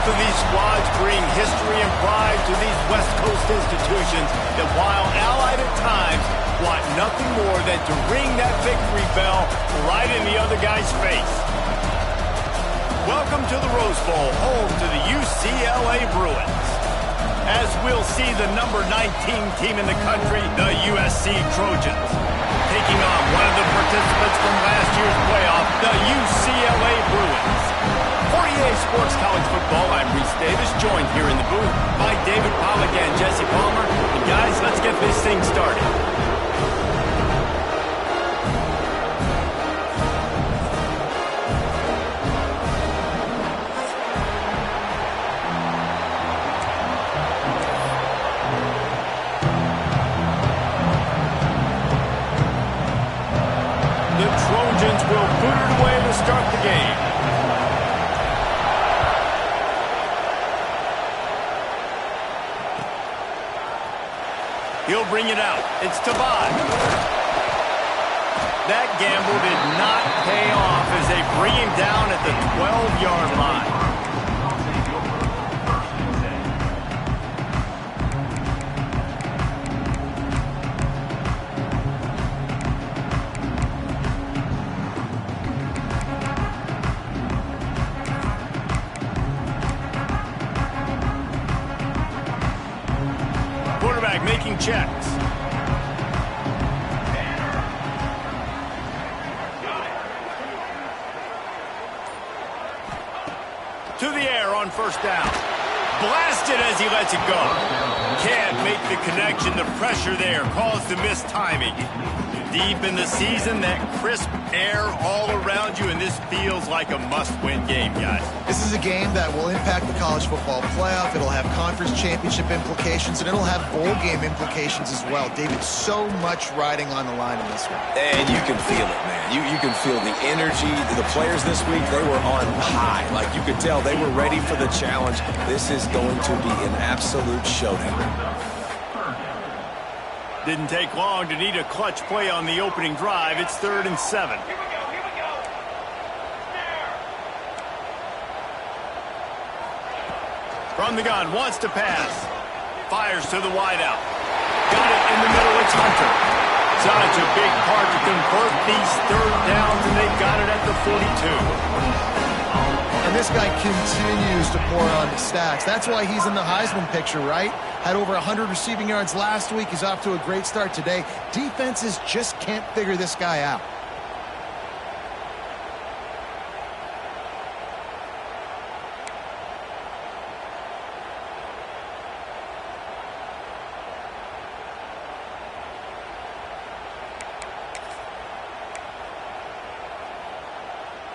Both of these squads bring history and pride to these West Coast institutions that, while allied at times, want nothing more than to ring that victory bell right in the other guy's face. Welcome to the Rose Bowl, home to the UCLA Bruins. As we'll see the number 19 team in the country, the USC Trojans, taking on one of the participants from last year's playoff, the UCLA Bruins. 48 Sports College Football, I'm Reese Davis, joined here in the booth by David Pollack and Jesse Palmer. And guys, let's get this thing started. The Trojans will boot it away to start the game. He'll bring it out. It's Tavai. That gamble did not pay off as they bring him down at the 12-yard line. Quarterback making checks. To the air on first down. Blasted as he lets it go. Can't make the connection. The pressure there caused the missed timing. Deep in the season, that crisp air all around you, and this feels like a must-win game, guys. This is a game that will impact the college football playoff. It'll have conference championship implications, and it'll have bowl game implications as well. David, so much riding on the line in this one. And you can feel it, man. You can feel the energy. The players this week, they were on high. Like, you could tell they were ready for the challenge. This is going to be an absolute showdown. Didn't take long to need a clutch play on the opening drive. It's 3rd and 7. From the gun, wants to pass. Fires to the wideout. Got it in the middle, it's Hunter. Such a big part to convert these 3rd downs, and they've got it at the 42. And this guy continues to pour on the stats. That's why he's in the Heisman picture, right? Had over 100 receiving yards last week. He's off to a great start today. Defenses just can't figure this guy out.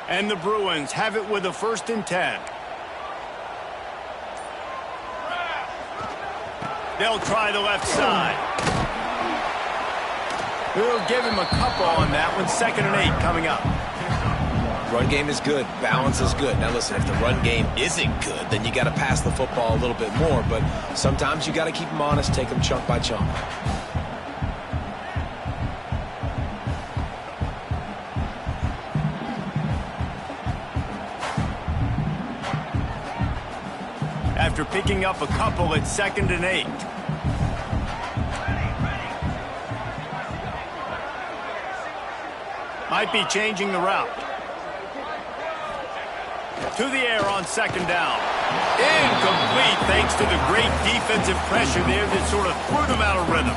And the Bruins have it with a 1st and 10. They'll try the left side. We'll give him a couple on that one. 2nd and 8 coming up. Run game is good. Balance is good. Now, listen, if the run game isn't good, then you got to pass the football a little bit more. But sometimes you got to keep them honest, take them chunk by chunk. After picking up a couple at 2nd and 8. Might be changing the route. To the air on 2nd down. Incomplete thanks to the great defensive pressure there that sort of threw them out of rhythm.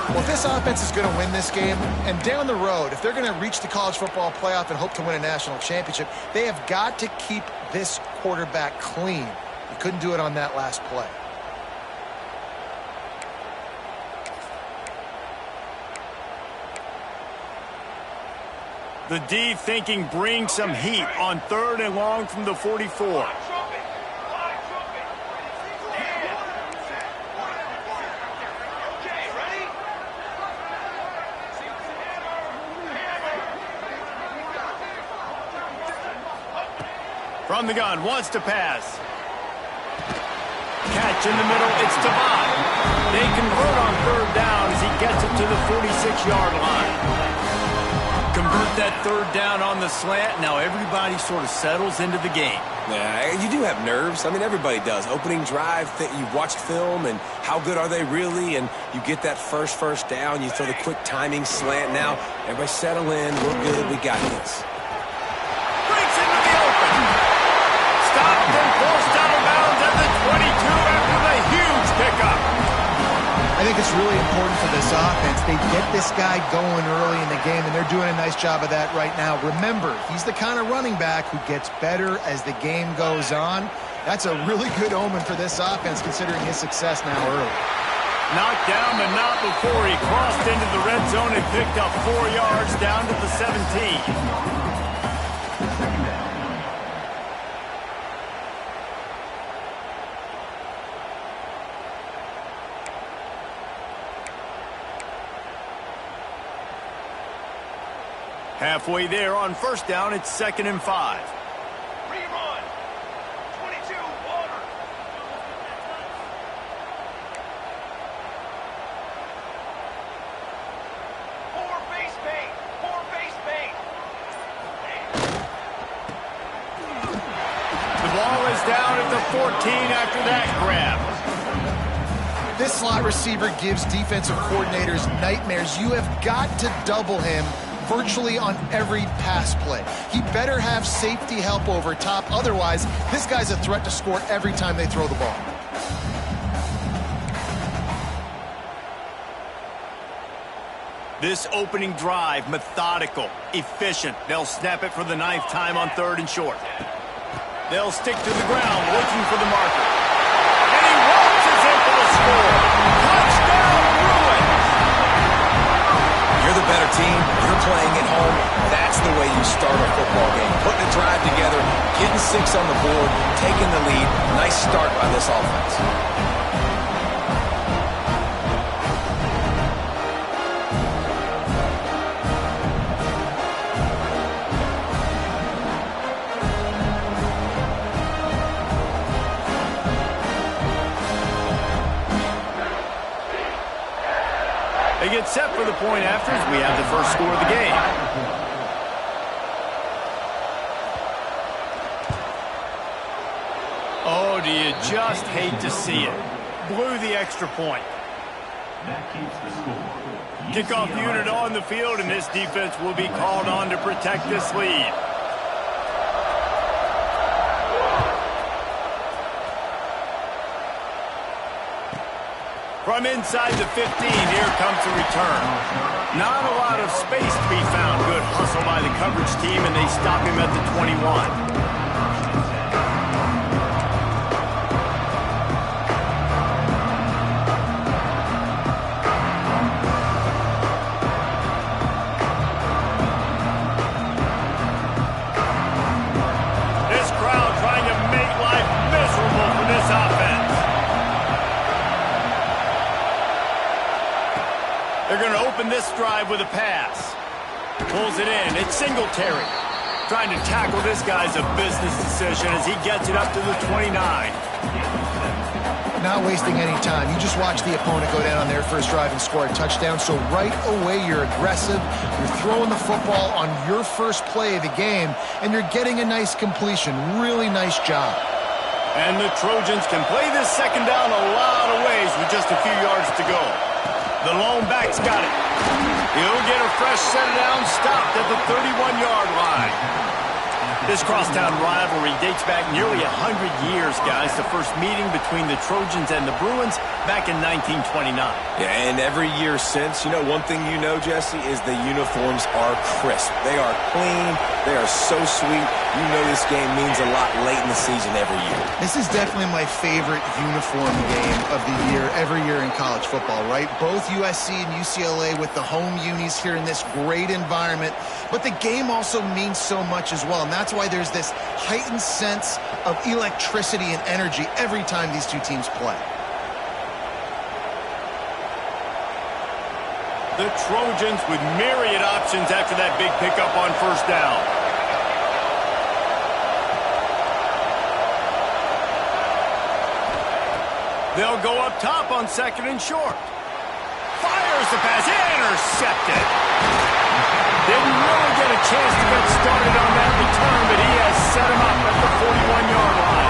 Well, if this offense is going to win this game, and down the road, if they're going to reach the college football playoff and hope to win a national championship, they have got to keep this quarterback clean. He couldn't do it on that last play. The D thinking bring some heat on 3rd and long from the 44. From the gun, wants to pass. Catch in the middle, it's Tavai. They convert on 3rd down as he gets it to the 46-yard line. convert that third down on the slant. Now everybody sort of settles into the game. Yeah, you do have nerves. I mean, everybody does. Opening drive, you've watched film, and how good are they really? And you get that first down. You throw the quick timing slant. Now, everybody settle in. We're good. We got this. Breaks into the open. Stopped and forced out of bounds at the 22 after the huge pickup. I think it's really important for this offense. They get this guy going early in the game, and they're doing a nice job of that right now. Remember, he's the kind of running back who gets better as the game goes on. That's a really good omen for this offense, considering his success now early. Knocked down, but not before he crossed into the red zone and picked up 4 yards down to the 17. Halfway there on first down, it's 2nd and 5. Rerun. 22, water. Four base paint. The ball is down at the 14 after that grab. This slot receiver gives defensive coordinators nightmares. You have got to double him virtually on every pass play. He better have safety help over top. Otherwise, this guy's a threat to score every time they throw the ball. This opening drive, methodical, efficient. They'll snap it for the 9th time on 3rd and short. They'll stick to the ground looking for the marker. And he launches in for the score. Touchdown, Bruins! You're the better team. You're playing at home. That's the way you start a football game. Putting a drive together, getting 6 on the board, taking the lead. Nice start by this offense. They get set for the point after as we have the first score of the game. Oh, do you just hate to see it? Blew the extra point. That keeps the score. Kickoff unit on the field, and this defense will be called on to protect this lead. From inside the 15, here comes the return. Not a lot of space to be found. Good hustle by the coverage team, and they stop him at the 21. This drive with a pass. Pulls it in. It's Singletary. Trying to tackle this guy's a business decision as he gets it up to the 29. Not wasting any time. You just watch the opponent go down on their first drive and score a touchdown. So right away, you're aggressive. You're throwing the football on your first play of the game, and you're getting a nice completion. Really nice job. And the Trojans can play this second down a lot of ways with just a few yards to go. The lone back's got it. He'll get a fresh set down, stopped at the 31-yard line. This crosstown rivalry dates back nearly 100 years, guys. The first meeting between the Trojans and the Bruins back in 1929. Yeah, and every year since, you know, one thing you know, Jesse, is the uniforms are crisp. They are clean. They are so sweet. You know this game means a lot late in the season every year. This is definitely my favorite uniform game of the year, every year in college football, right? Both USC and UCLA with the home unis here in this great environment. But the game also means so much as well, and that's why there's this heightened sense of electricity and energy every time these two teams play. The Trojans with myriad options after that big pickup on first down. They'll go up top on second and short. Fires the pass. Intercepted. Didn't really get a chance to get started on that return, but he has set him up at the 41-yard line.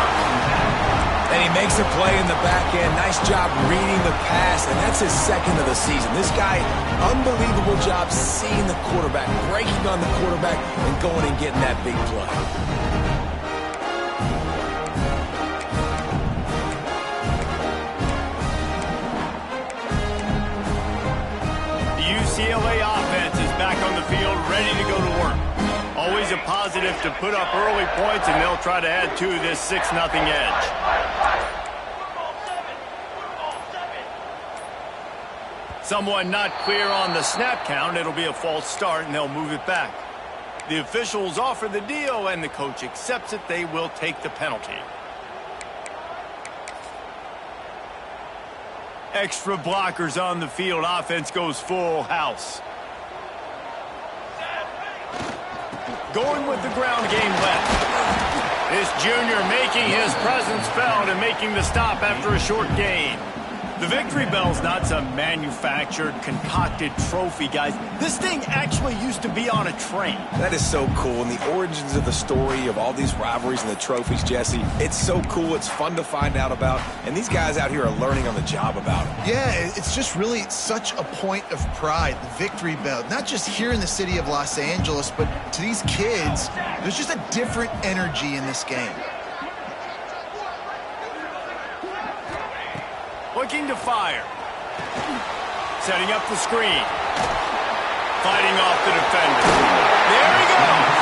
And he makes a play in the back end. Nice job reading the pass, and that's his second of the season. This guy, unbelievable job seeing the quarterback, breaking on the quarterback, and going and getting that big play. UCLA offense is back on the field, ready to go to work. Always a positive to put up early points, and they'll try to add to this 6-0 edge. Someone not clear on the snap count. It'll be a false start, and they'll move it back. The officials offer the deal, and the coach accepts it. They will take the penalty. Extra blockers on the field. Offense goes full house. Going with the ground game left. This junior making his presence felt and making the stop after a short gain. The victory bell's not some manufactured, concocted trophy, guys. This thing actually used to be on a train. That is so cool, and the origins of the story of all these rivalries and the trophies, Jesse, it's so cool. It's fun to find out about, and these guys out here are learning on the job about it. Yeah, it's just really such a point of pride, the victory bell. Not just here in the city of Los Angeles, but to these kids, there's just a different energy in this game. Looking to fire. Setting up the screen. Fighting off the defender. There he goes.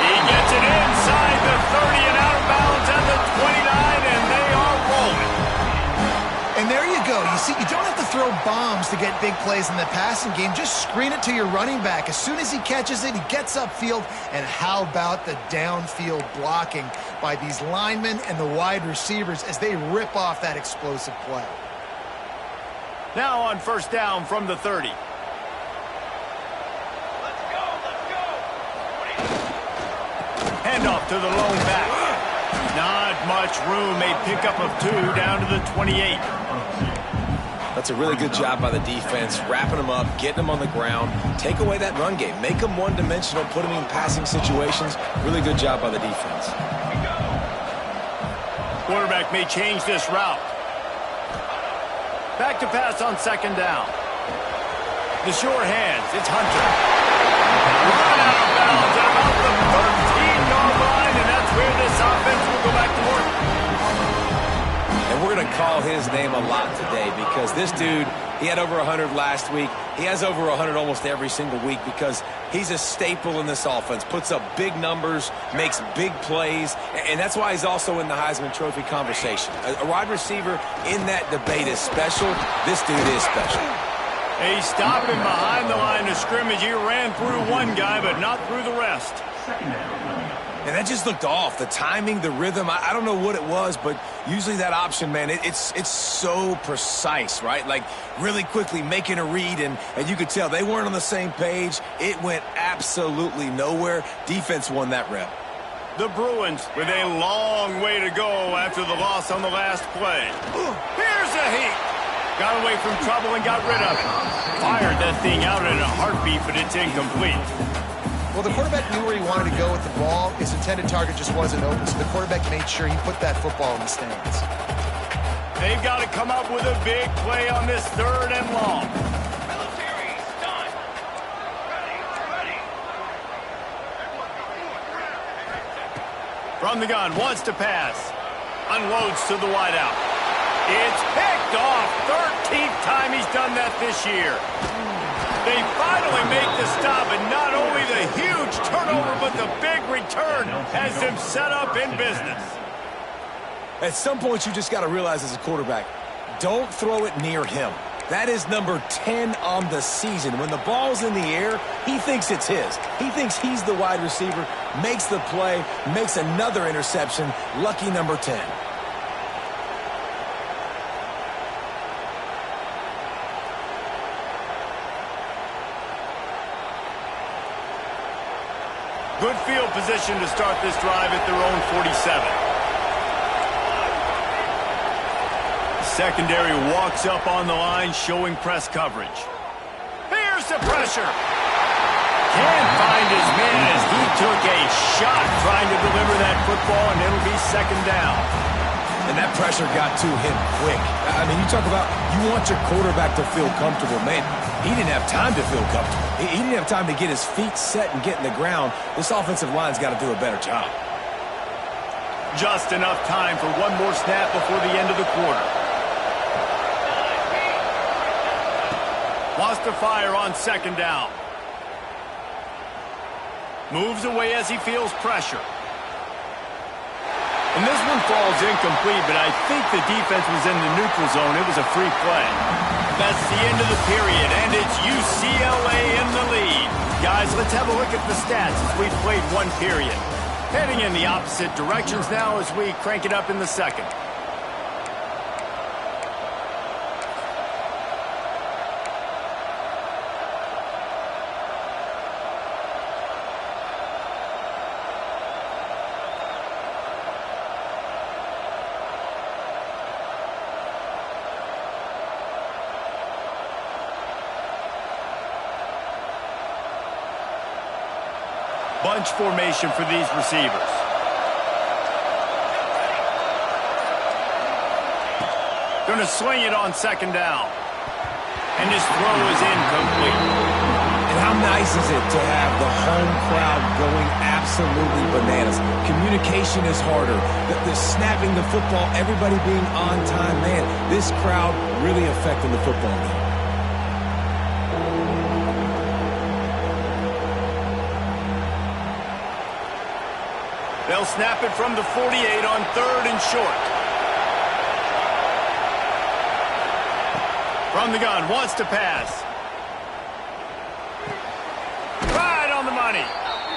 He gets it inside the 30 and out of bounds at the 29, and they are rolling. And there you go. You see, you don't have to throw bombs to get big plays in the passing game. Just screen it to your running back. As soon as he catches it, he gets upfield. And how about the downfield blocking by these linemen and the wide receivers as they rip off that explosive play. Now on first down from the 30. Let's go, let's go. Handoff to the lone back. Not much room. A pickup of 2 down to the 28. That's a really good job by the defense, wrapping them up, getting them on the ground, take away that run game, make them one-dimensional, put them in passing situations. Really good job by the defense. Quarterback may change this route. Back to pass on second down. The sure hands. It's Hunter. Run out of bounds at about the 13-yard line, and that's where this offense will go back to work. And we're going to call his name a lot today because this dude, he had over 100 last week. He has over 100 almost every single week because he's a staple in this offense. Puts up big numbers, makes big plays, and that's why he's also in the Heisman Trophy conversation. A wide receiver in that debate is special. This dude is special. He stopped him behind the line of scrimmage. He ran through one guy, but not through the rest. And that just looked off. The timing, the rhythm, I don't know what it was, but usually that option, man, it's so precise, right? Like really quickly making a read, and you could tell they weren't on the same page. It went absolutely nowhere. Defense won that rep. The Bruins with a long way to go after the loss on the last play. Here's a heat. Got away from trouble and got rid of it. Fired that thing out in a heartbeat, but it's incomplete. Well, the quarterback knew where he wanted to go with the ball. His intended target just wasn't open, so the quarterback made sure he put that football in the stands. They've got to come up with a big play on this 3rd and long. Military, done. Ready. From the gun, wants to pass. Unloads to the wideout. It's picked off. 13th time he's done that this year. They finally make the stop, and not only the huge turnover, but the big return has them set up in business. At some point, you just got to realize as a quarterback, don't throw it near him. That is number 10 on the season. When the ball's in the air, he thinks it's his. He thinks he's the wide receiver, makes the play, makes another interception. Lucky number 10. Good field position to start this drive at their own 47. Secondary walks up on the line, showing press coverage. Here's the pressure. Can't find his man as he took a shot trying to deliver that football, and it'll be second down. And that pressure got to him quick. I mean, you talk about you want your quarterback to feel comfortable. Man, he didn't have time to feel comfortable. He didn't have time to get his feet set and get in the ground. This offensive line's got to do a better job. Just enough time for one more snap before the end of the quarter. Wants to fire on second down. Moves away as he feels pressure. And this one falls incomplete, but I think the defense was in the neutral zone. It was a free play. That's the end of the period, and it's UCLA in the lead. Guys, let's have a look at the stats as we've played one period. Heading in the opposite directions now as we crank it up in the second. Bunch formation for these receivers. Going to swing it on second down. And his throw is incomplete. And how nice is it to have the home crowd going absolutely bananas? Communication is harder. The snapping the football, everybody being on time. Man, this crowd really affecting the football game. They'll snap it from the 48 on third and short. From the gun, wants to pass. Right on the money.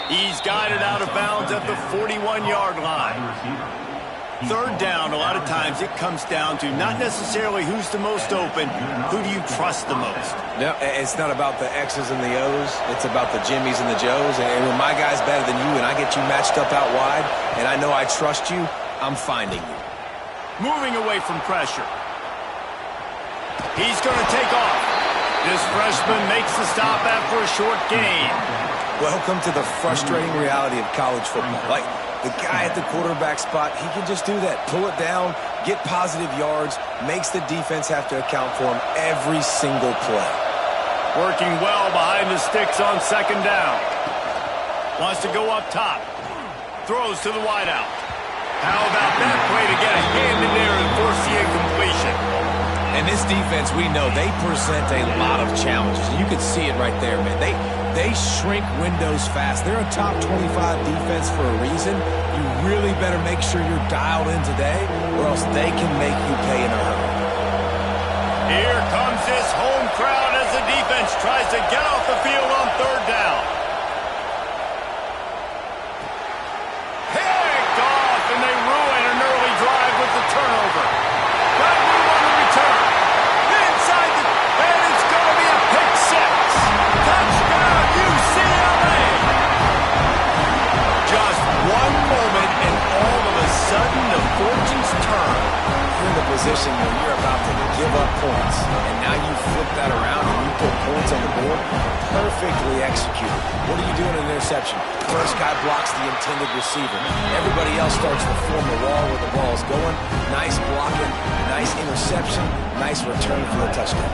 He's guided out of bounds at the 41-yard line. Third down, a lot of times it comes down to not necessarily who's the most open, who do you trust the most? No, it's not about the X's and the O's. It's about the Jimmies and the Joes. And when my guy's better than you and I get you matched up out wide and I know I trust you, I'm finding you. Moving away from pressure. He's going to take off. This freshman makes the stop after a short gain. Welcome to the frustrating reality of college football. Like, the guy at the quarterback spot, he can just do that. Pull it down, get positive yards, makes the defense have to account for him every single play. Working well behind the sticks on second down. Wants to go up top. Throws to the wideout. How about that play to get a hand in there and force the incompletion? And this defense, we know, they present a lot of challenges. You can see it right there, man. They shrink windows fast. They're a top 25 defense for a reason. You really better make sure you're dialed in today, or else they can make you pay in a hurry. Here comes this home crowd as the defense tries to get off the field on third down. Picked off, and they ruin an early drive with the turnover. Got to move on the return. Inside the, and it's going to be a pick six. Touchdown, UCLA. Just one moment, and all of a sudden, the fortunes turn. You're in the position where you're about to give up points, and now you flip that around and you put points on the board. Perfectly executed. What are you doing in an interception? First guy blocks the intended receiver. Everybody else starts to form the wall where the ball is going. Nice blocking, nice interception, nice return for the touchdown.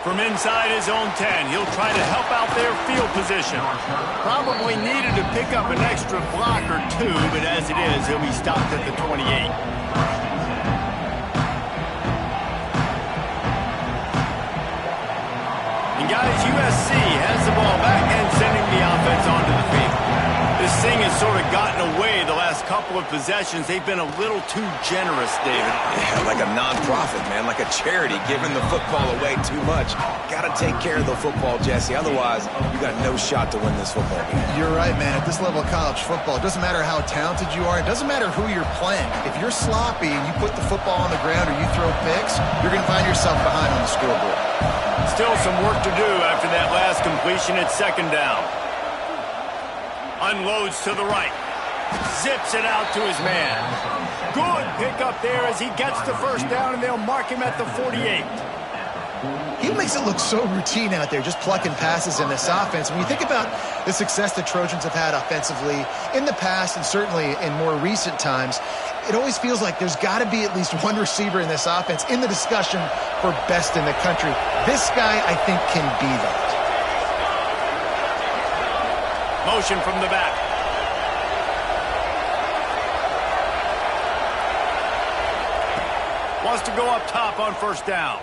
From inside his own 10, he'll try to help out their field position. Probably needed to pick up an extra block or two, but as it is, he'll be stopped at the 28. And guys, USC has the ball back and sending the offense onto the field. This thing has sort of gotten away the last couple of possessions. They've been a little too generous, David. Yeah, like a non-profit, man, like a charity, giving the football away too much. Got to take care of the football, Jesse. Otherwise, you got no shot to win this football game. You're right, man. At this level of college football, it doesn't matter how talented you are. It doesn't matter who you're playing. If you're sloppy and you put the football on the ground or you throw picks, you're going to find yourself behind on the scoreboard. Still some work to do after that last completion at second down. Unloads to the right. Zips it out to his man. Good pickup there as he gets the first down, and they'll mark him at the 48. He makes it look so routine out there, just plucking passes in this offense. When you think about the success the Trojans have had offensively in the past and certainly in more recent times, it always feels like there's got to be at least one receiver in this offense in the discussion for best in the country. This guy, I think, can be that. Motion from the back. Wants to go up top on first down.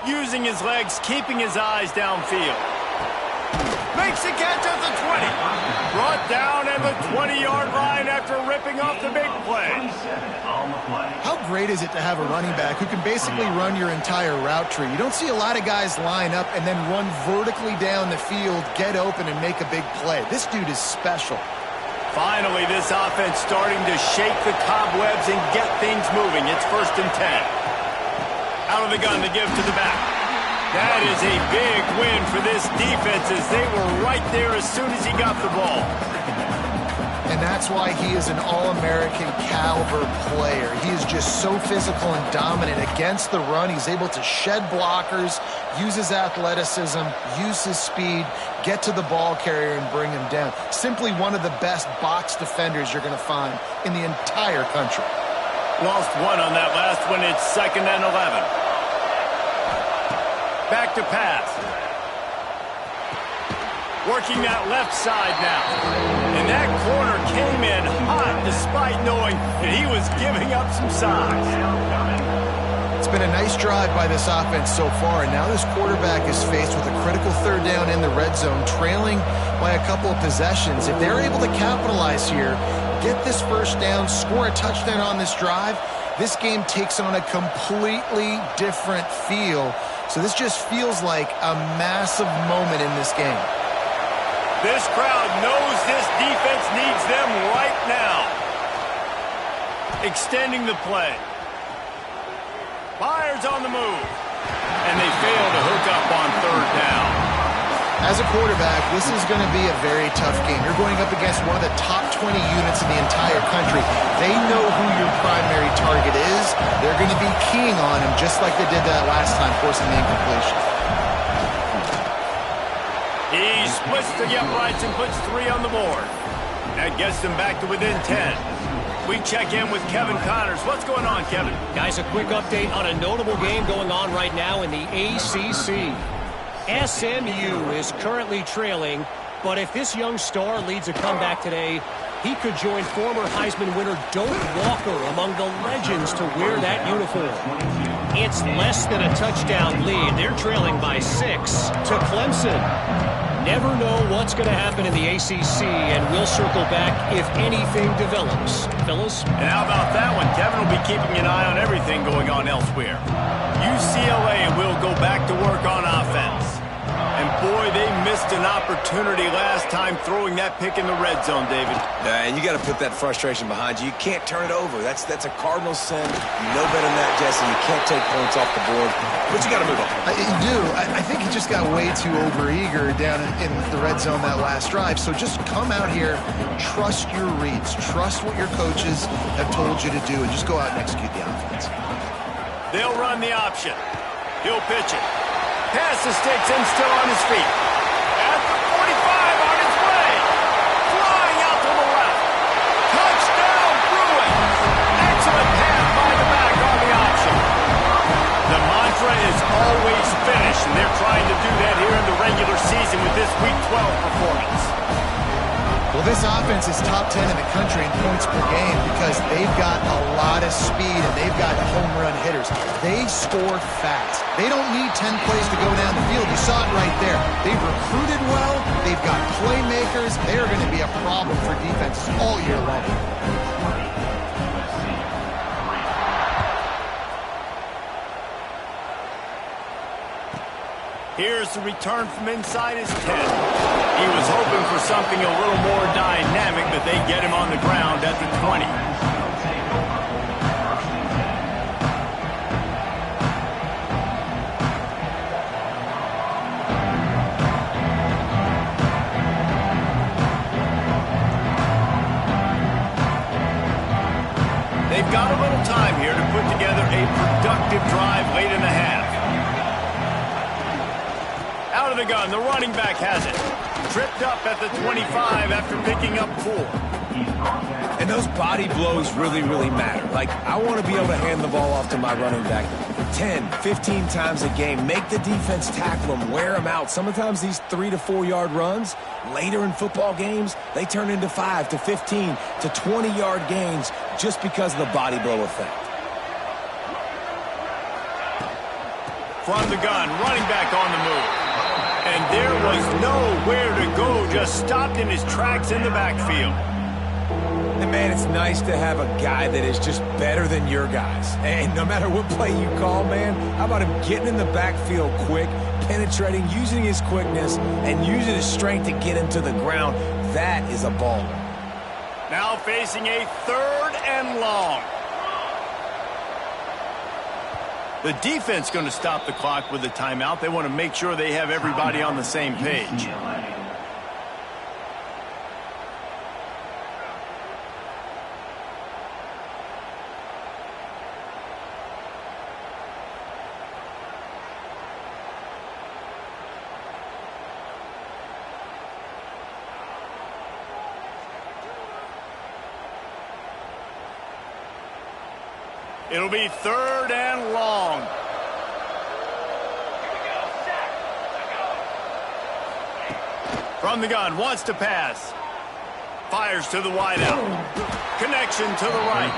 Using his legs, keeping his eyes downfield. Makes the catch at the 20. Brought down at the 20-yard line after ripping off the big play. How great is it to have a running back who can basically run your entire route tree? You don't see a lot of guys line up and then run vertically down the field, get open, and make a big play. This dude is special. Finally, this offense starting to shake the cobwebs and get things moving. It's 1st and 10. Out of the gun to give to the back. That is a big win for this defense as they were right there as soon as he got the ball. And that's why he is an All-American caliber player. He is just so physical and dominant against the run. He's able to shed blockers, use his athleticism, use his speed, get to the ball carrier and bring him down. Simply one of the best box defenders you're going to find in the entire country. Lost one on that last one. It's 2nd and 11. Back to pass. Working that left side now. And that corner came in hot despite knowing that he was giving up some size. It's been a nice drive by this offense so far, and now this quarterback is faced with a critical 3rd down in the red zone, trailing by a couple of possessions. If they're able to capitalize here, get this first down, score a touchdown on this drive, this game takes on a completely different feel. So this just feels like a massive moment in this game. This crowd knows this defense needs them right now. Extending the play. Fires on the move. And they fail to hook up on 3rd down. As a quarterback, this is going to be a very tough game. You're going up against one of the top 20 units in the entire country. They know who your primary target is. They're going to be keying on him just like they did that last time, forcing the incompletion. He splits the uprights and puts 3 on the board. That gets them back to within 10. We check in with Kevin Connors. What's going on, Kevin? Guys, a quick update on a notable game going on right now in the ACC. SMU is currently trailing, but if this young star leads a comeback today, he could join former Heisman winner Doak Walker among the legends to wear that uniform. It's less than a touchdown lead. They're trailing by 6 to Clemson. Never know what's going to happen in the ACC, and we'll circle back if anything develops. Fellas? And how about that one? Kevin will be keeping an eye on everything going on elsewhere. UCLA will go back to work on offense. And boy, they missed an opportunity last time throwing that pick in the red zone, David. And you got to put that frustration behind you. You can't turn it over. That's a cardinal sin. You know better than that, Jesse. You can't take points off the board. But you got to move on. You do. I think he just got way too overeager down in the red zone that last drive. So just come out here, trust your reads, trust what your coaches have told you to do, and just go out and execute the offense. They'll run the option. He'll pitch it. Pass the sticks and still on his feet. At the 45 on his way. Flying out to the left. Touchdown, Bruins. Excellent pass by the back on the option. The mantra is always finish, and they're trying to do that here in the regular season with this Week 12 performance. Well, this offense is top 10 in the country in points per game because they've got a lot of speed and they've got home run hitters. They score fast. They don't need 10 plays to go down the field. You saw it right there. They've recruited well. They've got playmakers. They're going to be a problem for defenses all year long. Here's the return from inside his 10. He was hoping for something a little more dynamic, but they get him on the ground at the 20. They've got a little time here to put together a productive drive late in the half. Out of the gun, the running back has it. Tripped up at the 25 after picking up 4. And those body blows really, really matter. Like, I want to be able to hand the ball off to my running back 10, 15 times a game. Make the defense tackle them, wear them out. Sometimes these 3 to 4 yard runs, later in football games, they turn into 5 to 15 to 20 yard gains just because of the body blow effect. From the gun, running back on the move. And there was nowhere to go, just stopped in his tracks in the backfield. And man, it's nice to have a guy that is just better than your guys. And no matter what play you call, man, how about him getting in the backfield quick, penetrating, using his quickness, and using his strength to get him to the ground. That is a baller. Now facing a 3rd and long. The defense going to stop the clock with a timeout. They want to make sure they have everybody on the same page. It'll be 3rd and long. From the gun, wants to pass. Fires to the wideout. Connection to the right.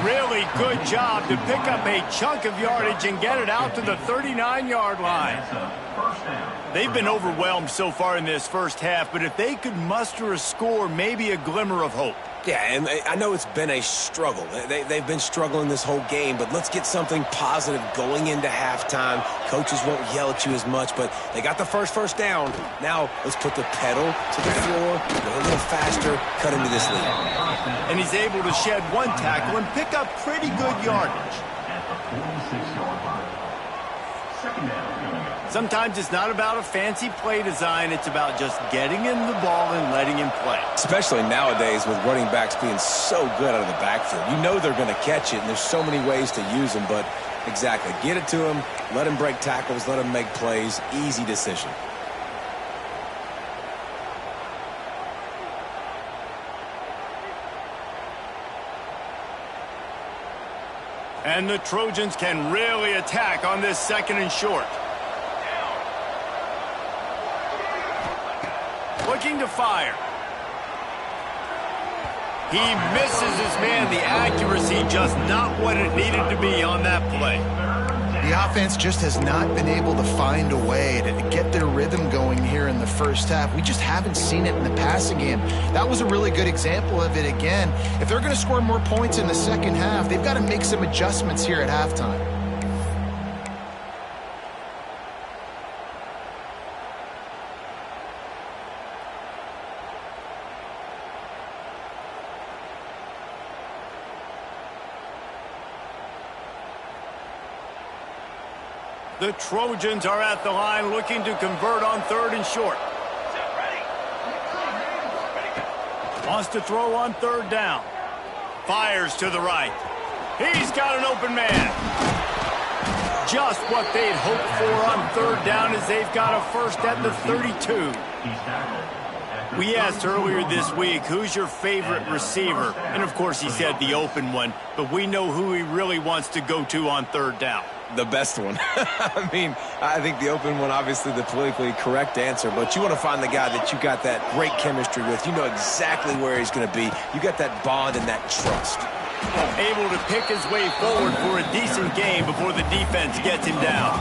Really good job to pick up a chunk of yardage and get it out to the 39-yard line. They've been overwhelmed so far in this first half, but if they could muster a score, maybe a glimmer of hope. Yeah, and I know it's been a struggle. They've been struggling this whole game, but let's get something positive going into halftime. Coaches won't yell at you as much, but they got the first down. Now let's put the pedal to the floor, go a little faster, cut into this lead. And he's able to shed 1 tackle and pick up pretty good yardage. At the 46-yard line. 2nd down. Sometimes it's not about a fancy play design. It's about just getting him the ball and letting him play. Especially nowadays with running backs being so good out of the backfield. You know they're going to catch it, and there's so many ways to use them. But exactly, get it to them, let him break tackles, let him make plays. Easy decision. And the Trojans can really attack on this 2nd and short. Looking to fire. He misses his man. The accuracy just not what it needed to be on that play. The offense just has not been able to find a way to get their rhythm going here in the first half. We just haven't seen it in the passing game. That was a really good example of it again. If they're going to score more points in the second half, they've got to make some adjustments here at halftime. The Trojans are at the line looking to convert on 3rd and short. Wants to throw on 3rd down. Fires to the right. He's got an open man. Just what they'd hoped for on 3rd down as they've got a first at the 32. We asked earlier this week, who's your favorite receiver? And of course he said the open one, but we know who he really wants to go to on 3rd down. The best one. I mean, I think the open one, obviously the politically correct answer, but you want to find the guy that you got that great chemistry with. You know exactly where he's going to be. You got that bond and that trust. Able to pick his way forward for a decent game before the defense gets him down.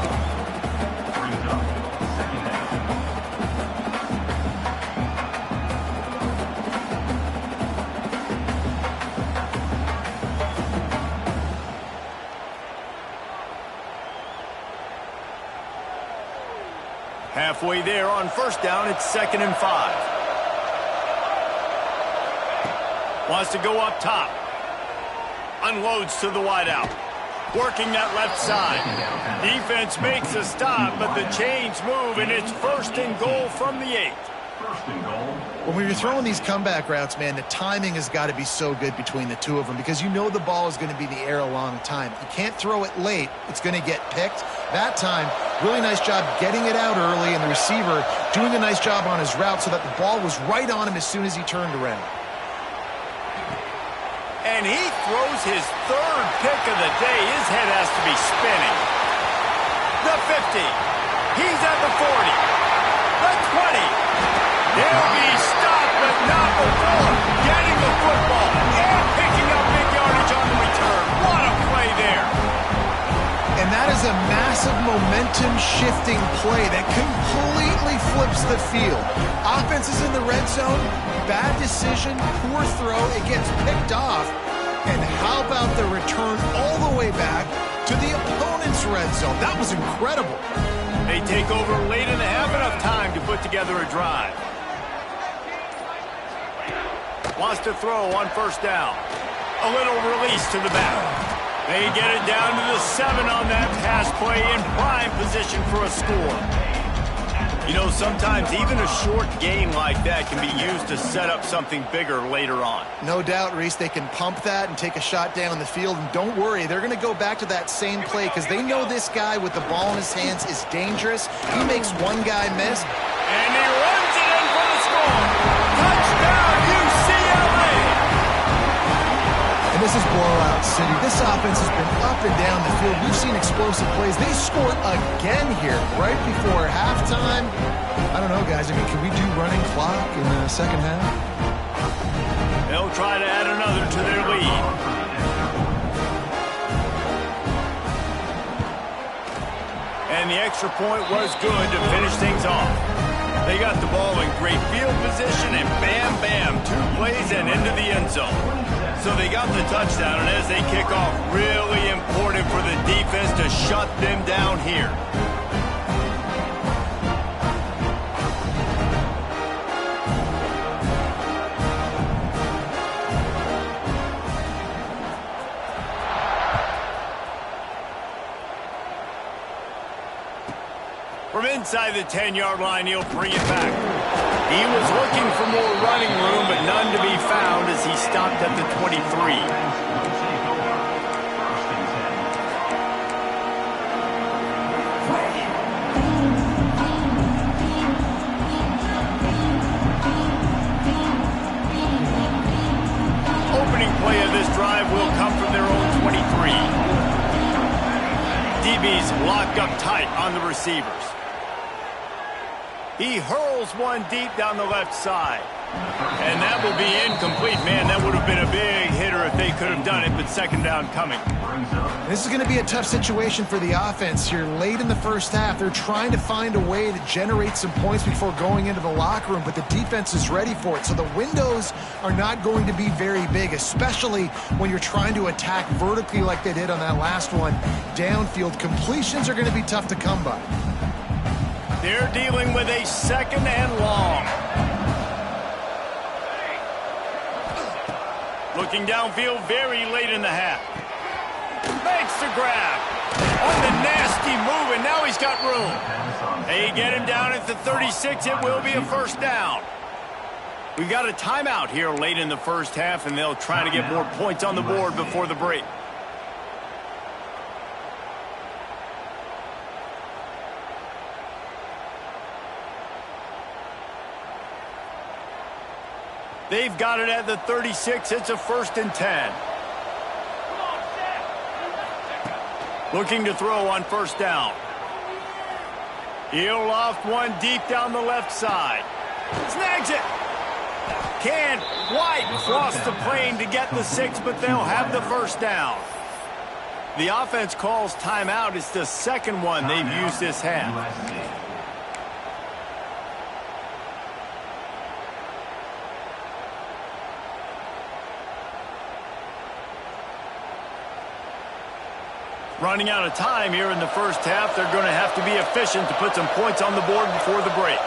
Halfway there on 1st down, it's 2nd and 5. Wants to go up top. Unloads to the wideout. Working that left side. Defense makes a stop, but the chains move, and it's 1st and goal from the 8. First and goal. When you're throwing these comeback routes, man, the timing has got to be so good between the two of them because you know the ball is going to be in the air a long time. You can't throw it late. It's going to get picked. That time, really nice job getting it out early, and the receiver doing a nice job on his route so that the ball was right on him as soon as he turned around. And he throws his third pick of the day. His head has to be spinning. The 50. He's at the 40. The 20. He'll be stopped, but not before getting the football and picking up big yardage on the return. What a play there. And that is a massive momentum-shifting play that completely flips the field. Offense is in the red zone, bad decision, poor throw, it gets picked off. And how about the return all the way back to the opponent's red zone? That was incredible. They take over late in the half, enough time to put together a drive. Wants to throw on first down. A little release to the back. They get it down to the 7 on that pass play in prime position for a score. You know, sometimes even a short gain like that can be used to set up something bigger later on. No doubt, Reese, they can pump that and take a shot down the field. And don't worry, they're going to go back to that same play because they know this guy with the ball in his hands is dangerous. He makes one guy miss. And he runs it in for the score. Touchdown, UCLA! And this is blowout city. This offense has been up and down the field. We've seen explosive plays. They scored again here right before halftime. I don't know, guys. I mean, can we do running clock in the second half? They'll try to add another to their lead. And the extra point was good to finish things off. They got the ball in great field position, and bam, bam, 2 plays and into the end zone. So they got the touchdown, and as they kick off, really important for the defense to shut them down here. From inside the 10-yard line, he'll bring it back. He was looking for more running room, but none to be found as he stopped at the 23. Opening play of this drive will come from their own 23. DB's locked up tight on the receivers. He hurls one deep down the left side. And that will be incomplete. Man, that would have been a big hitter if they could have done it, but second down coming. This is going to be a tough situation for the offense here late in the first half. They're trying to find a way to generate some points before going into the locker room, but the defense is ready for it. So the windows are not going to be very big, especially when you're trying to attack vertically like they did on that last one. Downfield completions are going to be tough to come by. They're dealing with a second and long. Looking downfield very late in the half. Makes the grab. On the nasty move, and now he's got room. They get him down at the 36. It will be a first down. We've got a timeout here late in the first half, and they'll try to get more points on the board before the break. They've got it at the 36. It's a 1st and 10. Looking to throw on first down. He'll loft one deep down the left side. Snags it. Can't quite cross the plane to get the 6, but they'll have the first down. The offense calls timeout. It's the second one they've used this half. Running out of time here in the first half. They're going to have to be efficient to put some points on the board before the break.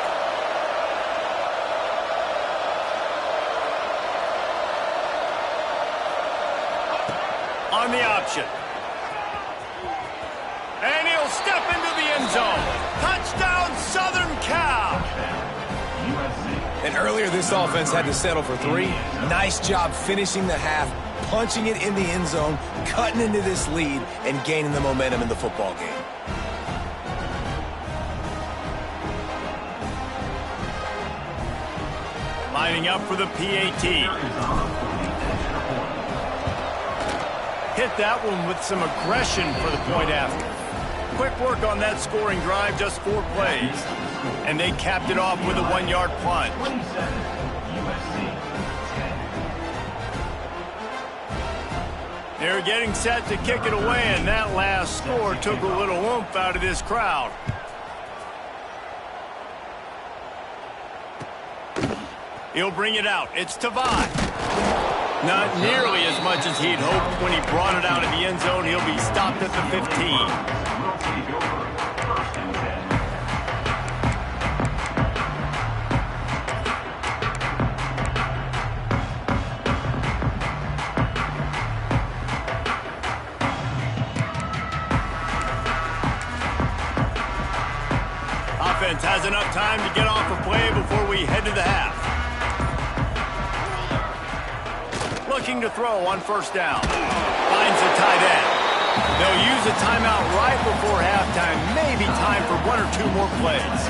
On the option. And he'll step into the end zone. Touchdown, Southern Cal. USC. And earlier, this offense had to settle for 3. Nice job finishing the half, punching it in the end zone, cutting into this lead, and gaining the momentum in the football game. Lining up for the PAT. Hit that one with some aggression for the point after. Quick work on that scoring drive, just 4 plays. And they capped it off with a 1-yard plunge. They're getting set to kick it away, and that last score took a little oomph out of this crowd. He'll bring it out. It's Tavai. Not nearly as much as he'd hoped when he brought it out of the end zone. He'll be stopped at the 15. Offense has enough time to get off a play before we head to the half. Looking to throw on first down. Finds the tight end. They'll use a timeout right before halftime. Maybe time for 1 or 2 more plays.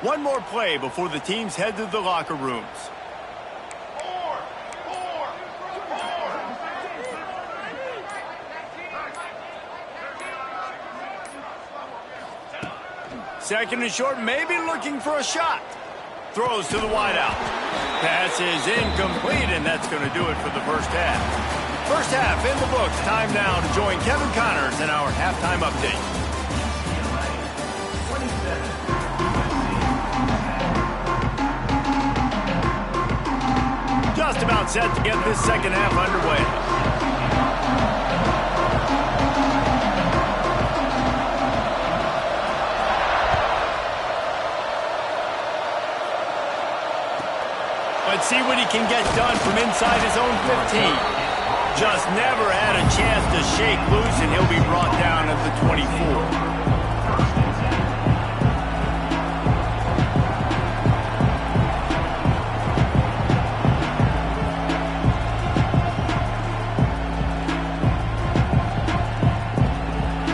One more play before the teams head to the locker rooms. Second and short, maybe looking for a shot. Throws to the wideout. Pass is incomplete, and that's going to do it for the first half. First half in the books. Time now to join Kevin Connors in our halftime update. Just about set to get this second half underway. Let's see what he can get done from inside his own 15. Just never had a chance to shake loose, and he'll be brought down at the 24.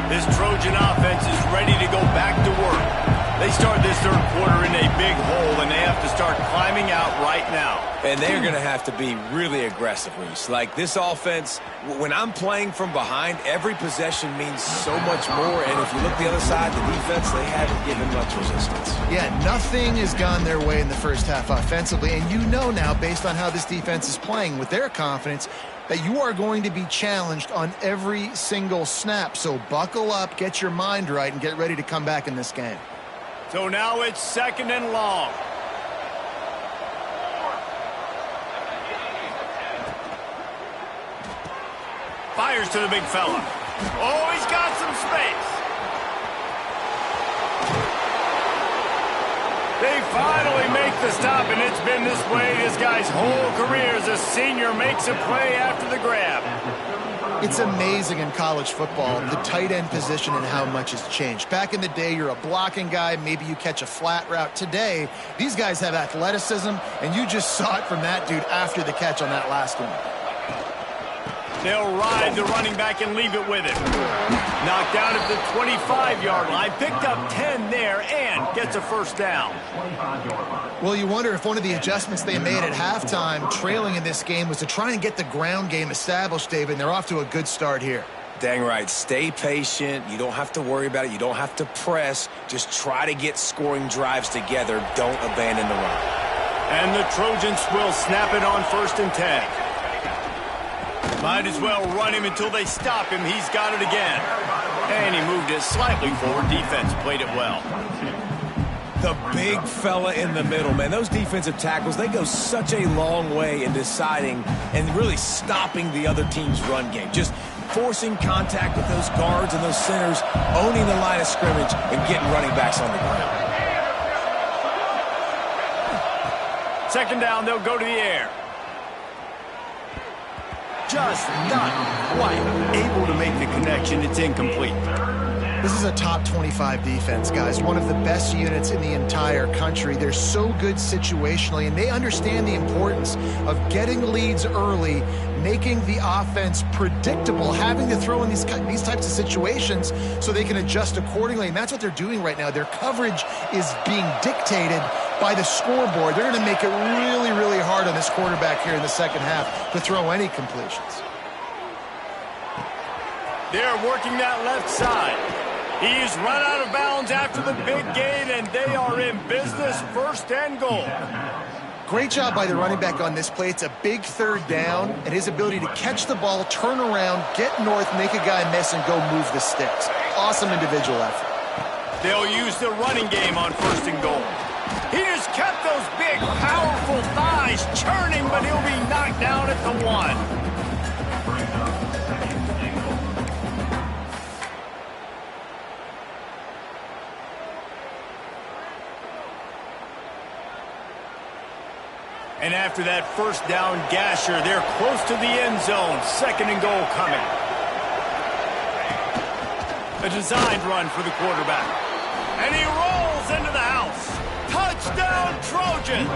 This Trojan offense is ready to go back to work. They start this third quarter in a big hole, and they have to start climbing out right now. And they're going to have to be really aggressive, Reese. Like, this offense, when I'm playing from behind, every possession means so much more. And if you look the other side, the defense, they haven't given much resistance. Yeah, nothing has gone their way in the first half offensively. And you know now, based on how this defense is playing with their confidence, that you are going to be challenged on every single snap. So buckle up, get your mind right, and get ready to come back in this game. So now it's second and long. Fires to the big fella. Oh, he's got some space. They finally make the stop, and it's been this way this guy's whole career as a senior. Makes a play after the grab. It's amazing in college football, the tight end position and how much has changed. Back in the day, you're a blocking guy. Maybe you catch a flat route. Today, these guys have athleticism, and you just saw it from that dude after the catch on that last one. They'll ride the running back and leave it with him. Knocked down at the 25-yard line. Picked up 10 there and gets a first down. Well, you wonder if one of the adjustments they made at halftime, trailing in this game, was to try and get the ground game established, David, and they're off to a good start here. Dang right. Stay patient. You don't have to worry about it. You don't have to press. Just try to get scoring drives together. Don't abandon the run. And the Trojans will snap it on 1st and 10. Might as well run him until they stop him. He's got it again. And he moved it slightly forward. Defense played it well. The big fella in the middle, man. Those defensive tackles, they go such a long way in deciding and really stopping the other team's run game. Just forcing contact with those guards and those centers, owning the line of scrimmage, and getting running backs on the ground. second down, they'll go to the air. Just not quite able to make the connection. It's incomplete. This is a top 25 defense, guys. One of the best units in the entire country. They're so good situationally, and they understand the importance of getting leads early, making the offense predictable, having to throw in these types of situations so they can adjust accordingly. And that's what they're doing right now. Their coverage is being dictated by the scoreboard. They're going to make it really, really hard on this quarterback here in the second half to throw any completions. They're working that left side. He's run out of bounds after the big gain, and they are in business, first and goal. Great job by the running back on this play. It's a big third down, and his ability to catch the ball, turn around, get north, make a guy miss, and go move the sticks. Awesome individual effort. They'll use the running game on first and goal. He just kept those big, powerful thighs churning, but he'll be knocked down at the 1. And after that first down gasher, they're close to the end zone. Second and goal coming. A designed run for the quarterback. And he rolls into the house. Touchdown, Trojans!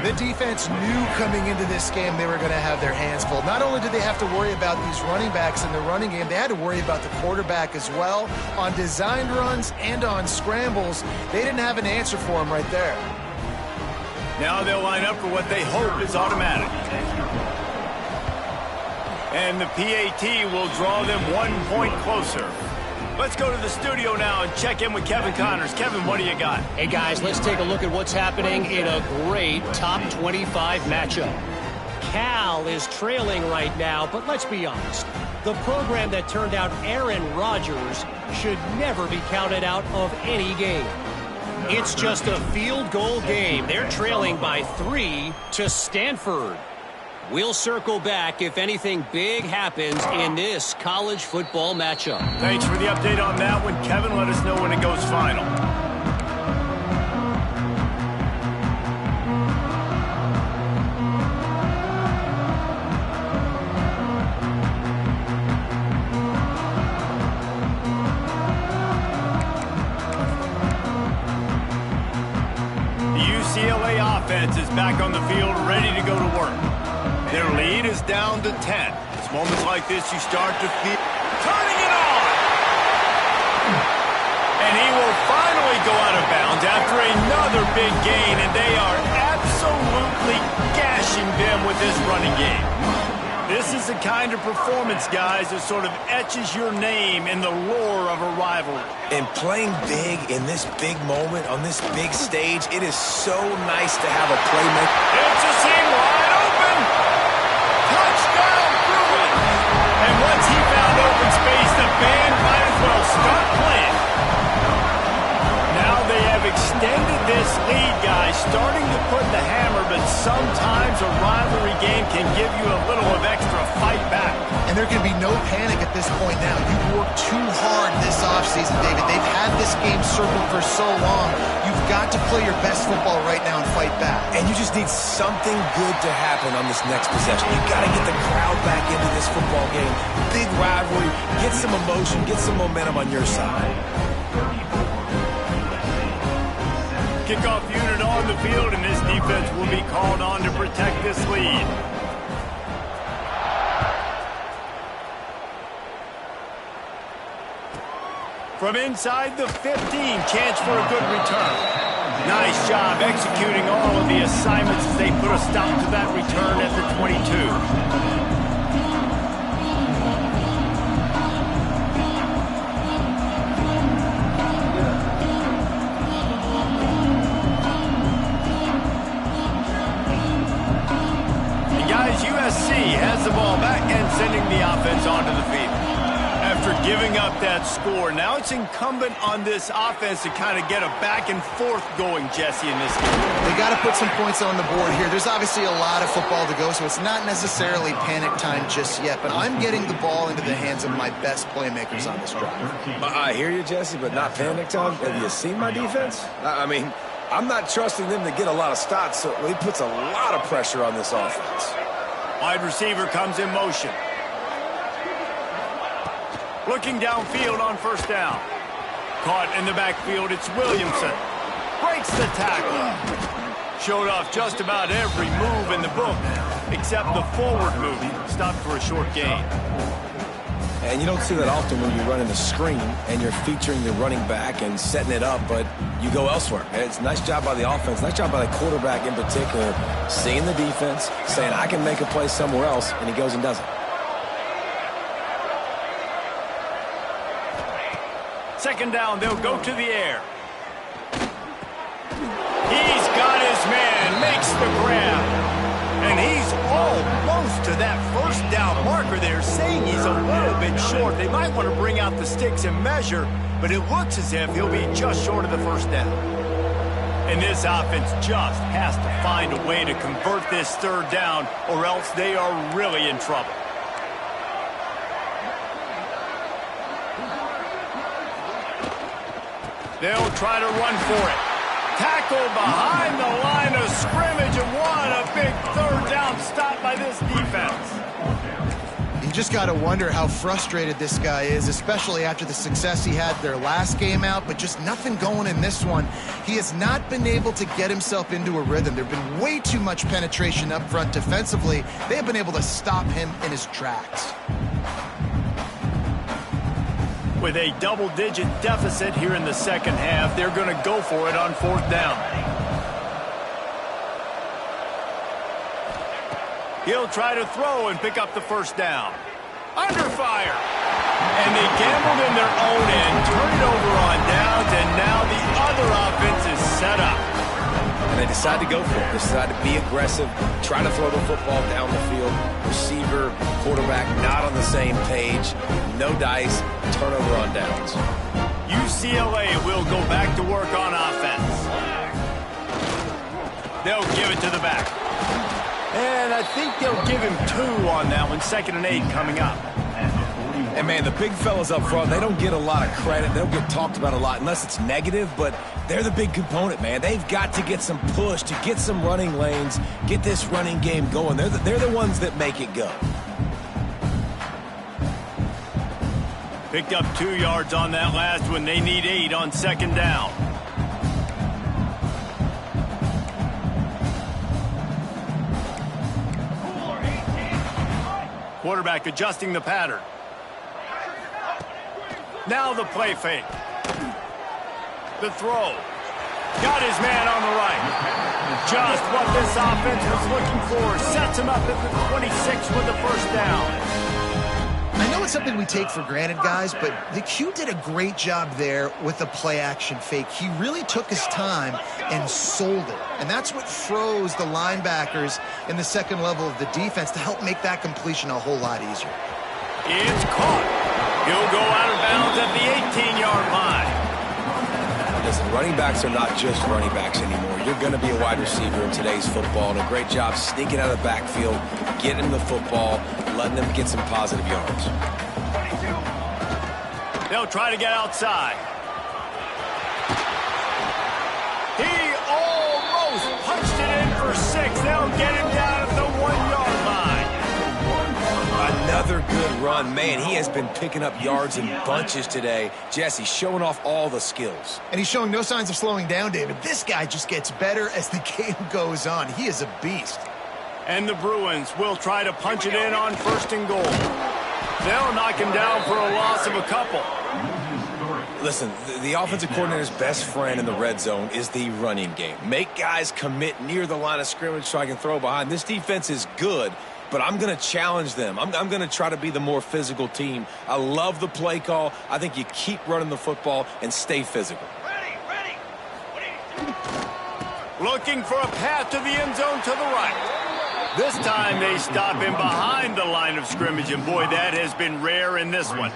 The defense knew coming into this game they were going to have their hands full. Not only did they have to worry about these running backs in the running game, they had to worry about the quarterback as well. On designed runs and on scrambles, they didn't have an answer for him right there. Now they'll line up for what they hope is automatic. And the PAT will draw them 1 point closer. Let's go to the studio now and check in with Kevin Connors. Kevin, what do you got? Hey, guys, let's take a look at what's happening in a great top 25 matchup. Cal is trailing right now, but let's be honest. The program that turned out Aaron Rodgers should never be counted out of any game. It's just a field goal game. They're trailing by 3 to Stanford. We'll circle back if anything big happens in this college football matchup. Thanks for the update on that one, Kevin. Let us know when it goes final. UCLA offense is back on the field, ready to go to work. Their lead is down to 10. It's moments like this you start to feel turning it on. And he will finally go out of bounds after another big gain, and they are absolutely gashing them with this running game. This is the kind of performance, guys, that sort of etches your name in the lore of a rivalry. And playing big in this big moment, on this big stage, it is so nice to have a playmaker. It's a seam wide open. Touchdown, Bruins. And once he found open space, the band might as well start playing. Now they have extended this lead, guys, starting to put the hammer, but sometimes a rivalry game can give you a little of extra fight back. And there can be no panic at this point now. You've worked too hard this offseason, David. They've had this game circled for so long. You've got to play your best football right now and fight back. And you just need something good to happen on this next possession. You got to get the crowd back into this football game. Big rivalry. Get some emotion. Get some momentum on your side. Kickoff unit on the field, and this defense will be called on to protect this lead. From inside the 15, chance for a good return. Nice job executing all of the assignments as they put a stop to that return at the 22. USC has the ball back and sending the offense onto the field. After giving up that score, now it's incumbent on this offense to kind of get a back and forth going, Jesse, in this game. They got to put some points on the board here. There's obviously a lot of football to go, so it's not necessarily panic time just yet, but I'm getting the ball into the hands of my best playmakers on this drive. I hear you, Jesse, but not panic time. Have you seen my defense? I mean, I'm not trusting them to get a lot of stops, so he puts a lot of pressure on this offense. Wide receiver comes in motion. Looking downfield on first down. Caught in the backfield, it's Williamson. Breaks the tackle. Showed off just about every move in the book, except the forward move. Stopped for a short gain. And you don't see that often when you're running a screen and you're featuring the running back and setting it up, but you go elsewhere. And it's a nice job by the offense, nice job by the quarterback in particular, seeing the defense, saying, I can make a play somewhere else, and he goes and does it. Second down, they'll go to the air. He's got his man, makes the grab. And he's almost to that first down marker there, saying he's a little bit short. They might want to bring out the sticks and measure, but it looks as if he'll be just short of the first down. And this offense just has to find a way to convert this third down, or else they are really in trouble. They'll try to run for it. Tackle behind the line of scrimmage, and what a big third down stop by this defense. You just got to wonder how frustrated this guy is, especially after the success he had their last game out, but just nothing going in this one. He has not been able to get himself into a rhythm. There have been way too much penetration up front defensively. They have been able to stop him in his tracks. With a double-digit deficit here in the second half, they're going to go for it on fourth down. He'll try to throw and pick up the first down. Under fire. And they gambled in their own end, turn it over on downs, and now the other offense is set up. And they decide to go for it. They decide to be aggressive, try to throw the football down the field. Receiver, quarterback not on the same page. No dice, turnover on downs. UCLA will go back to work on offense. They'll give it to the back. And I think they'll give him 2 on that one. 2nd and 8 coming up. And, man, the big fellas up front, they don't get a lot of credit. They don't get talked about a lot unless it's negative, but they're the big component, man. They've got to get some push, to get some running lanes, get this running game going. They're the ones that make it go. Picked up 2 yards on that last one. They need 8 on 2nd down. Quarterback adjusting the pattern. Now the play fake. The throw. Got his man on the right. Just what this offense was looking for. Sets him up at the 26 with the first down. I know it's something we take for granted, guys, but the Q did a great job there with the play-action fake. He really took his time and sold it. And that's what froze the linebackers in the second level of the defense to help make that completion a whole lot easier. It's caught. He'll go out of bounds at the 18-yard line. Listen, running backs are not just running backs anymore. You're going to be a wide receiver in today's football, and a great job sneaking out of the backfield, getting the football, letting them get some positive yards. They'll try to get outside. He almost punched it in for 6. They'll get him down at the 1-yard line. Another good run. Man, he has been picking up yards in bunches today. Jesse showing off all the skills. And he's showing no signs of slowing down, David. This guy just gets better as the game goes on. He is a beast. And the Bruins will try to punch it in on 1st and goal. They'll knock him down for a loss of a couple. Listen, the offensive coordinator's best friend in the red zone is the running game. Make guys commit near the line of scrimmage so I can throw behind. This defense is good, but I'm going to challenge them. I'm going to try to be the more physical team. I love the play call. I think you keep running the football and stay physical. Ready. Looking for a path to the end zone to the right. This time they stop him behind the line of scrimmage, and boy, that has been rare in this one.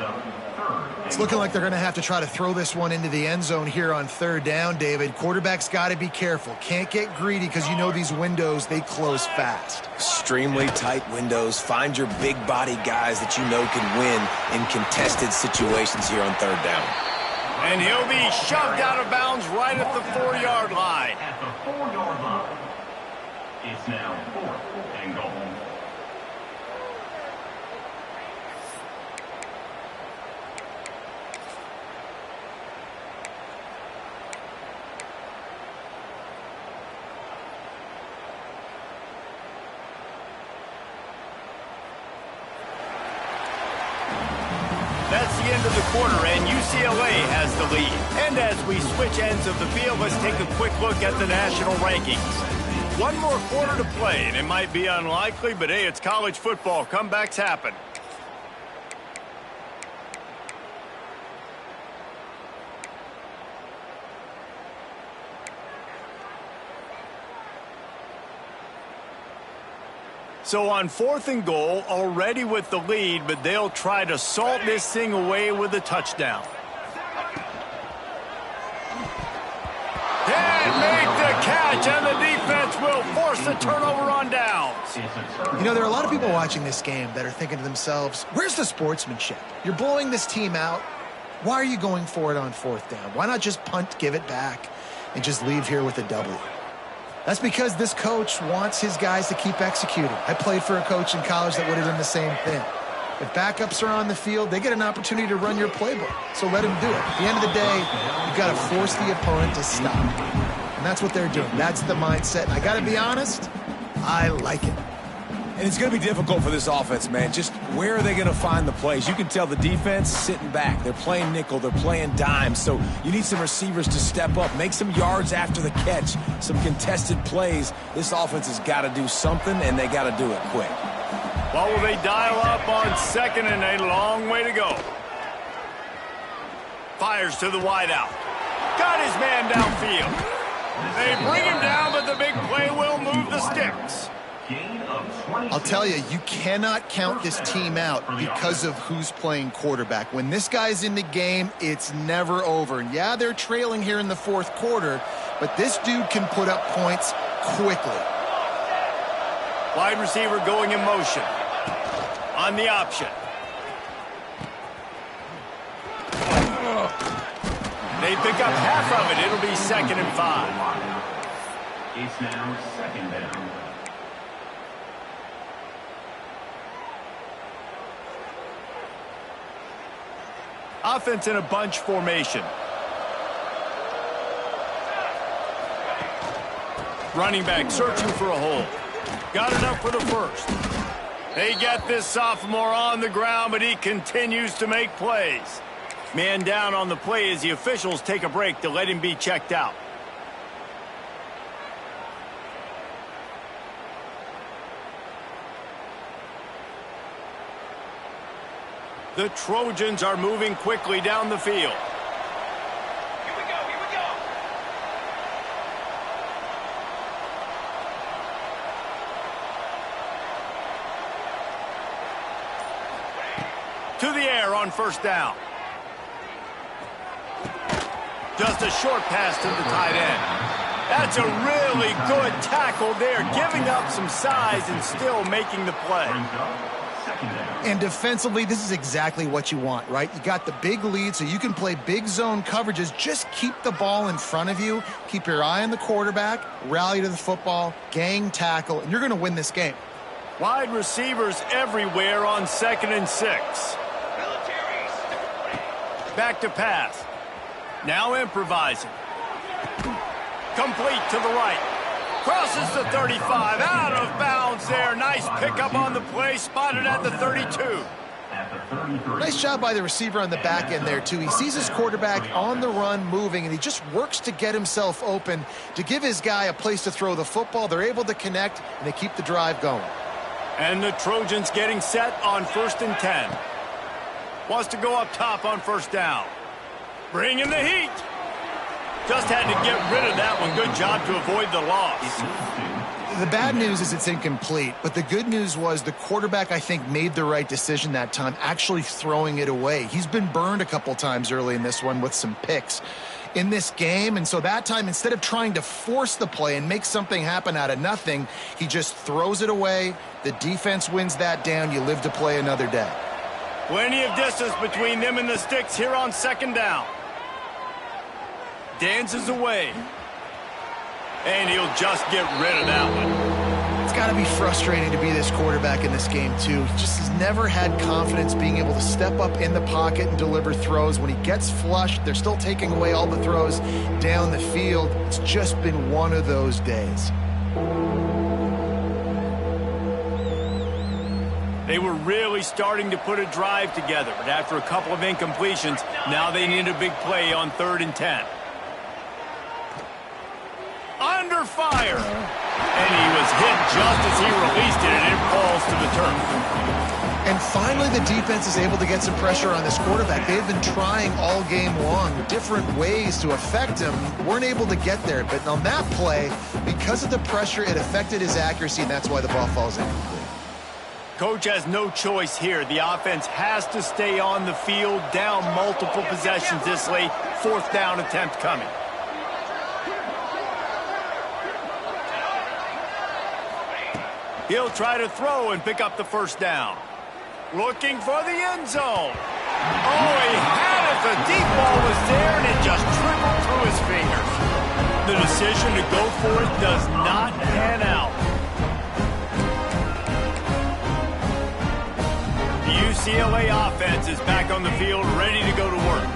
It's looking like they're going to have to try to throw this one into the end zone here on 3rd down, David. Quarterback's got to be careful. Can't get greedy because you know these windows, they close fast. Extremely tight windows. Find your big body guys that you know can win in contested situations here on 3rd down. And he'll be shoved out of bounds right at the 4-yard line. At the 4-yard line. It's now 4th and goal. That's the end of the quarter, and UCLA has the lead. And as we switch ends of the field, let's take a quick look at the national rankings. One more quarter to play, and it might be unlikely, but hey, it's college football. Comebacks happen. So on 4th and goal, already with the lead, but they'll try to salt this thing away with a touchdown. And make the catch, and the defense will force the turnover on downs. You know, there are a lot of people watching this game that are thinking to themselves, where's the sportsmanship? You're blowing this team out. Why are you going for it on 4th down? Why not just punt, give it back, and just leave here with a W? That's because this coach wants his guys to keep executing. I played for a coach in college that would have done the same thing. If backups are on the field, they get an opportunity to run your playbook. So let them do it. At the end of the day, you've got to force the opponent to stop. And that's what they're doing. That's the mindset. And I got to be honest, I like it. And it's going to be difficult for this offense, man. Just where are they going to find the plays? You can tell the defense sitting back. They're playing nickel. They're playing dime. So you need some receivers to step up, make some yards after the catch, some contested plays. This offense has got to do something, and they got to do it quick. Well, will they dial up on 2nd and a long way to go? Fires to the wideout. Got his man downfield. They bring him down, but the big play will move the sticks. I'll tell you, you cannot count this team out because of who's playing quarterback. When this guy's in the game, it's never over. And yeah, they're trailing here in the 4th quarter, but this dude can put up points quickly. Wide receiver going in motion. On the option. They pick up half of it. It'll be 2nd and 5. It's now 2nd down. Offense in a bunch formation. Running back searching for a hole. Got enough for the first. They get this sophomore on the ground, but he continues to make plays. Man down on the play as the officials take a break to let him be checked out. The Trojans are moving quickly down the field. Here we go, here we go. To the air on 1st down. Just a short pass to the tight end. That's a really good tackle there, giving up some size and still making the play. And defensively, this is exactly what you want, right? You got the big lead, so you can play big zone coverages. Just keep the ball in front of you. Keep your eye on the quarterback, rally to the football, gang tackle, and you're going to win this game. Wide receivers everywhere on 2nd and 6. Back to pass. Now improvising. Complete to the right. Crosses the 35. Out of bounds there. Nice pickup on the play. Spotted at the 32. Nice job by the receiver on the back end there, too. He sees his quarterback on the run moving, and he just works to get himself open to give his guy a place to throw the football. They're able to connect, and they keep the drive going. And the Trojans getting set on 1st and 10. Wants to go up top on 1st down. Bring in the heat. Just had to get rid of that one. Good job to avoid the loss. The bad news is it's incomplete, but the good news was the quarterback, I think, made the right decision that time, actually throwing it away. He's been burned a couple times early in this one with some picks in this game, and so that time, instead of trying to force the play and make something happen out of nothing, he just throws it away. The defense wins that down. You live to play another day. Plenty of distance between them and the sticks here on 2nd down. dances away. And he'll just get rid of that one. It's got to be frustrating to be this quarterback in this game, too. He just has never had confidence being able to step up in the pocket and deliver throws. When he gets flushed, they're still taking away all the throws down the field. It's just been one of those days. They were really starting to put a drive together, but after a couple of incompletions, now they need a big play on 3rd and 10. Under fire! And he was hit just as he released it, and it falls to the turf. And finally, the defense is able to get some pressure on this quarterback. They've been trying all game long different ways to affect him. Weren't able to get there, but on that play, because of the pressure, it affected his accuracy, and that's why the ball falls incomplete. Coach has no choice here. The offense has to stay on the field, down multiple possessions this late. 4th down attempt coming. He'll try to throw and pick up the 1st down. Looking for the end zone. Oh, he had it. The deep ball was there, and it just trickled through his fingers. The decision to go for it does not pan out. The UCLA offense is back on the field, ready to go to work.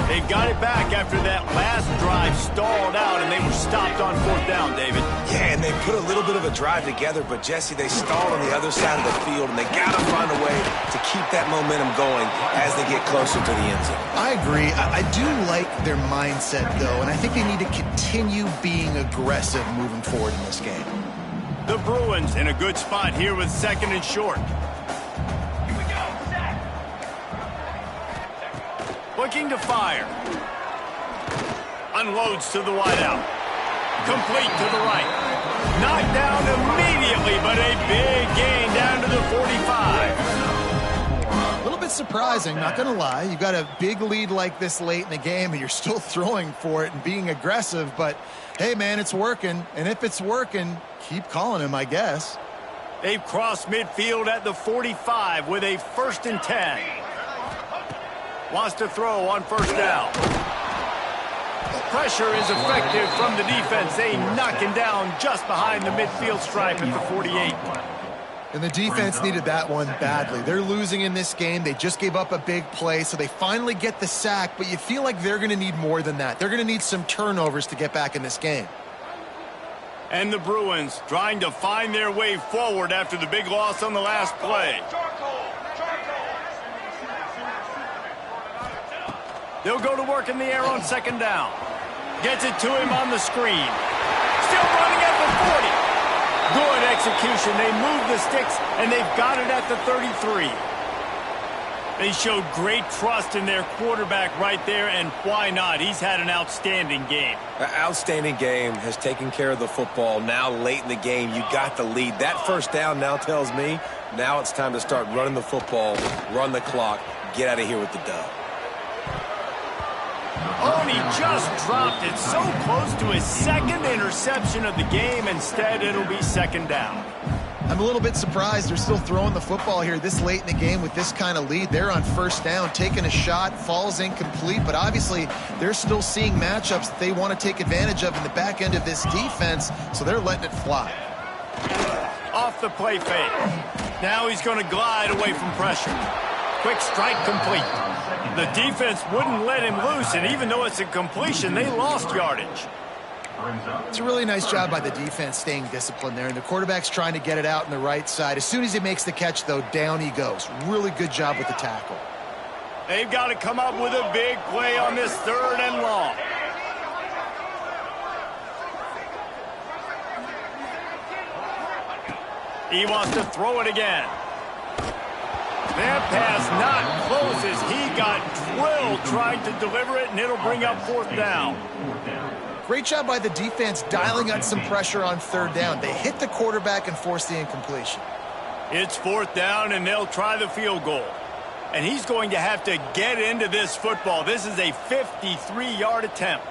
They've got it back after that last drive stalled out, and they were stopped on 4th down, David. Yeah, and they put a little bit of a drive together, but, Jesse, they stalled on the other side of the field, and they got to find a way to keep that momentum going as they get closer to the end zone. I agree. I do like their mindset, though, and I think they need to continue being aggressive moving forward in this game. The Bruins in a good spot here with 2nd and short. Looking to fire. Unloads to the wideout. Complete to the right. Knocked down immediately, but a big gain down to the 45. A little bit surprising, not going to lie. You got a big lead like this late in the game, and you're still throwing for it and being aggressive. But, hey, man, it's working. And if it's working, keep calling him, I guess. They've crossed midfield at the 45 with a 1st and 10. Wants to throw on 1st down. Pressure is effective from the defense. They knock him down just behind the midfield stripe at the 48. And the defense needed that one badly. They're losing in this game. They just gave up a big play, so they finally get the sack, but you feel like they're going to need more than that. They're going to need some turnovers to get back in this game. And the Bruins trying to find their way forward after the big loss on the last play. They'll go to work in the air on 2nd down. Gets it to him on the screen. Still running at the 40. Good execution. They move the sticks, and they've got it at the 33. They showed great trust in their quarterback right there, and why not? He's had an outstanding game. An outstanding game, has taken care of the football. Now late in the game, you got the lead. That 1st down now tells me now it's time to start running the football, run the clock, get out of here with the dub. Oh, and he just dropped it so close to his 2nd interception of the game. Instead, it'll be 2nd down. I'm a little bit surprised they're still throwing the football here this late in the game with this kind of lead. They're on 1st down, taking a shot, falls incomplete, but obviously they're still seeing matchups that they want to take advantage of in the back end of this defense, so they're letting it fly. Off the play fake. Now he's going to glide away from pressure. Quick strike complete. The defense wouldn't let him loose, and even though it's a completion, they lost yardage. It's a really nice job by the defense staying disciplined there, and the quarterback's trying to get it out on the right side. As soon as he makes the catch, though, down he goes. Really good job with the tackle. They've got to come up with a big play on this 3rd and long. He wants to throw it again. That pass not close as he got drilled trying to deliver it, and it'll bring up 4th down. Great job by the defense dialing up some pressure on 3rd down. They hit the quarterback and forced the incompletion. It's 4th down, and they'll try the field goal. And he's going to have to get into this football. This is a 53-yard attempt.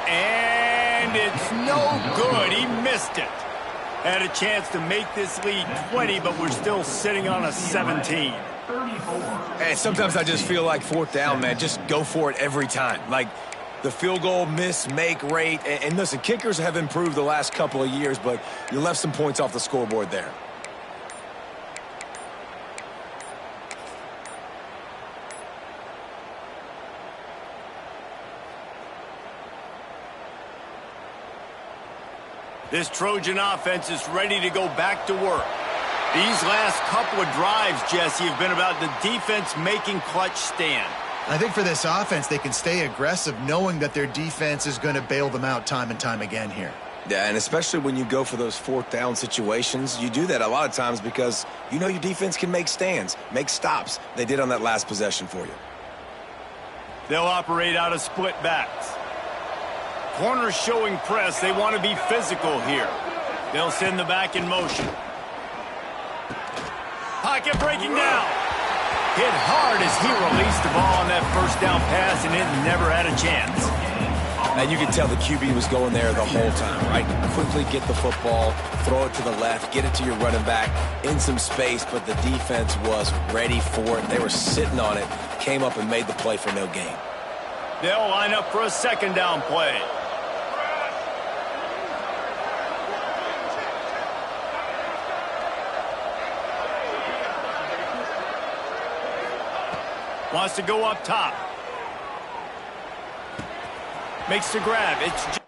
And it's no good. He missed it. Had a chance to make this lead 20, but we're still sitting on a 17. 34. And sometimes I just feel like fourth down, man, just go for it every time. Like the field goal miss-make rate. And listen, kickers have improved the last couple of years, but you left some points off the scoreboard there. This Trojan offense is ready to go back to work. These last couple of drives, Jesse, have been about the defense making clutch stand. I think for this offense, they can stay aggressive knowing that their defense is going to bail them out time and time again here. Yeah, and especially when you go for those fourth down situations, you do that a lot of times because you know your defense can make stands, make stops. They did on that last possession for you. They'll operate out of split backs. Corners showing press. They want to be physical here. They'll send the back in motion. Pocket breaking down. Hit hard as he released the ball on that first down pass, and it never had a chance. And you could tell the QB was going there the whole time, right? Quickly get the football, throw it to the left, get it to your running back in some space, but the defense was ready for it. They were sitting on it, came up and made the play for no gain. They'll line up for a second down play. Wants to go up top. Makes the grab. It's